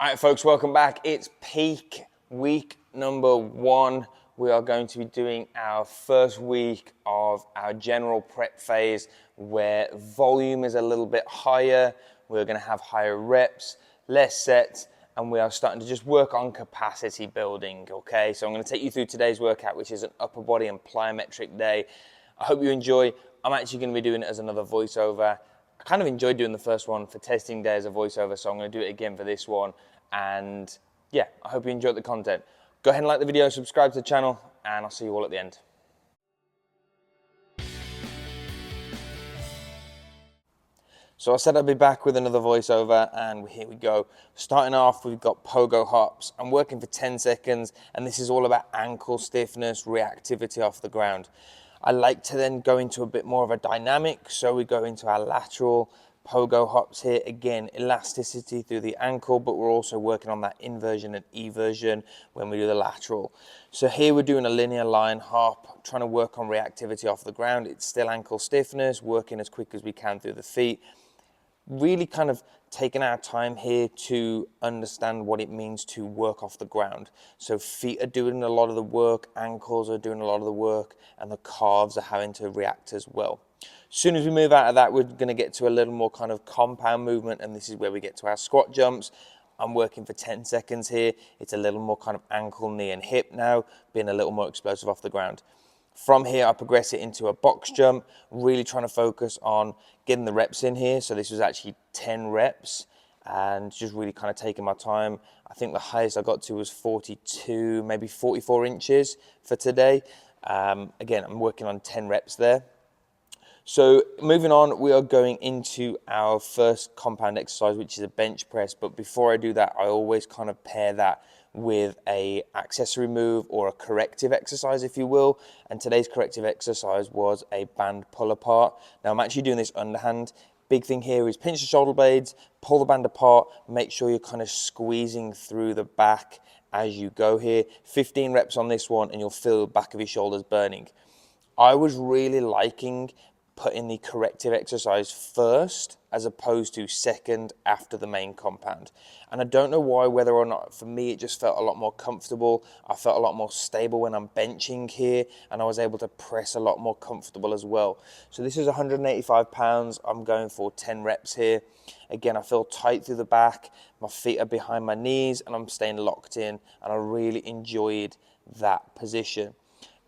All right, folks, welcome back. It's peak week number 1. We are going to be doing our first week of our general prep phase where volume is a little bit higher. We're going to have higher reps, less sets, and we are starting to just work on capacity building, okay? So I'm going to take you through today's workout, which is an upper body and plyometric day. I hope you enjoy. I'm actually going to be doing it as another voiceover. I kind of enjoyed doing the first one for testing day as a voiceover, so I'm going to do it again for this one. And yeah, I hope you enjoyed the content. Go ahead and like the video, subscribe to the channel, and I'll see you all at the end. So I said I'd be back with another voiceover, and here we go. Starting off, we've got pogo hops. I'm working for 10 seconds, and this is all about ankle stiffness, reactivity off the ground. I like to then go into a bit more of a dynamic, so we go into our lateral pogo hops here. Again, elasticity through the ankle, but we're also working on that inversion and eversion when we do the lateral. So here we're doing a linear line hop, trying to work on reactivity off the ground. It's still ankle stiffness, working as quick as we can through the feet. Really kind of taking our time here to understand what it means to work off the ground. So feet are doing a lot of the work, ankles are doing a lot of the work, and the calves are having to react as well. As soon as we move out of that, we're going to get to a little more kind of compound movement, and this is where we get to our squat jumps. I'm working for 10 seconds here. It's a little more kind of ankle, knee, and hip now, being a little more explosive off the ground. From here, I progress it into a box jump, really trying to focus on getting the reps in here. So this was actually 10 reps and just really kind of taking my time. I think the highest I got to was 42, maybe 44 inches for today. Again, I'm working on 10 reps there. So moving on, we are going into our first compound exercise, which is a bench press. But before I do that, I always kind of pair that with a accessory move or a corrective exercise, if you will. And today's corrective exercise was a band pull apart. Now I'm actually doing this underhand. Big thing here is pinch the shoulder blades, pull the band apart, make sure you're kind of squeezing through the back as you go here. 15 reps on this one and you'll feel the back of your shoulders burning. I was really liking putting the corrective exercise first as opposed to second after the main compound. And I don't know why, whether or not, for me, it just felt a lot more comfortable. I felt a lot more stable when I'm benching here, and I was able to press a lot more comfortable as well. So this is 185 pounds. I'm going for 10 reps here. Again, I feel tight through the back. My feet are behind my knees, and I'm staying locked in, and I really enjoyed that position.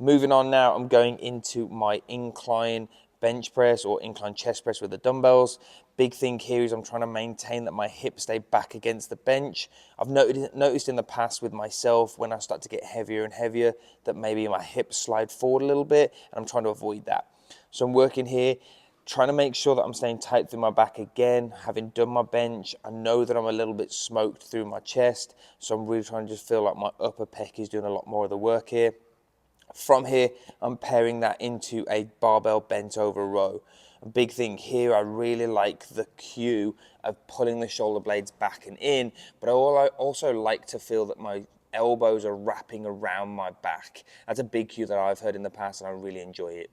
Moving on now, I'm going into my incline bench press or incline chest press with the dumbbells. Big thing here is I'm trying to maintain that my hips stay back against the bench. I've noticed in the past with myself when I start to get heavier and heavier that maybe my hips slide forward a little bit, and I'm trying to avoid that. So I'm working here, trying to make sure that I'm staying tight through my back again. Having done my bench, I know that I'm a little bit smoked through my chest, so I'm really trying to just feel like my upper pec is doing a lot more of the work here. From here, I'm pairing that into a barbell bent over row. A big thing here, I really like the cue of pulling the shoulder blades back and in, but I also like to feel that my elbows are wrapping around my back. That's a big cue that I've heard in the past, and I really enjoy it.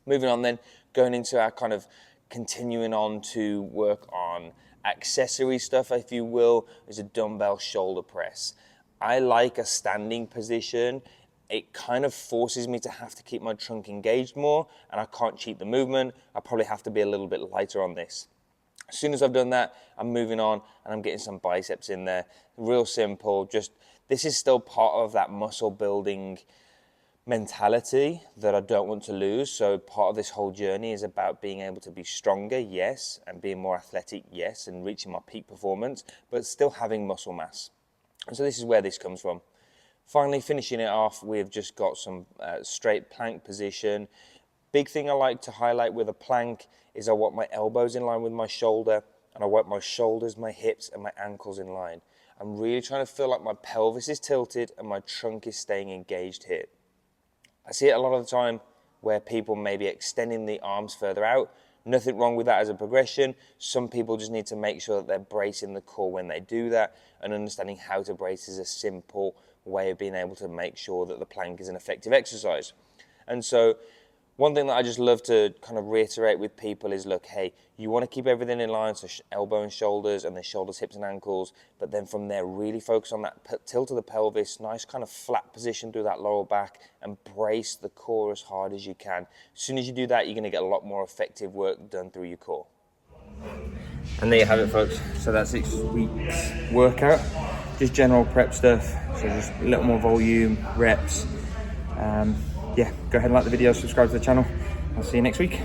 Moving on then, going into our kind of continuing on to work on accessory stuff, if you will, is a dumbbell shoulder press. I like a standing position. It kind of forces me to have to keep my trunk engaged more, and I can't cheat the movement. I probably have to be a little bit lighter on this. As soon as I've done that, I'm moving on and I'm getting some biceps in there. Real simple, just this is still part of that muscle building mentality that I don't want to lose. So part of this whole journey is about being able to be stronger, yes, and being more athletic, yes, and reaching my peak performance, but still having muscle mass. And so this is where this comes from. Finally, finishing it off, we've just got some straight plank position. Big thing I like to highlight with a plank is I want my elbows in line with my shoulder, and I want my shoulders, my hips, and my ankles in line. I'm really trying to feel like my pelvis is tilted and my trunk is staying engaged here. I see it a lot of the time where people may be extending the arms further out. Nothing wrong with that as a progression. Some people just need to make sure that they're bracing the core when they do that, and understanding how to brace is a simple way of being able to make sure that the plank is an effective exercise. And so One thing that I just love to kind of reiterate with people is, look, hey, you want to keep everything in line, so elbow and shoulders, and then shoulders, hips, and ankles, but then from there, really focus on that tilt of the pelvis, nice kind of flat position through that lower back, and brace the core as hard as you can. As soon as you do that, you're going to get a lot more effective work done through your core. And there you have it, folks. So that's 6 weeks workout, just general prep stuff, so just a little more volume, reps. Yeah, go ahead and like the video, subscribe to the channel. I'll see you next week.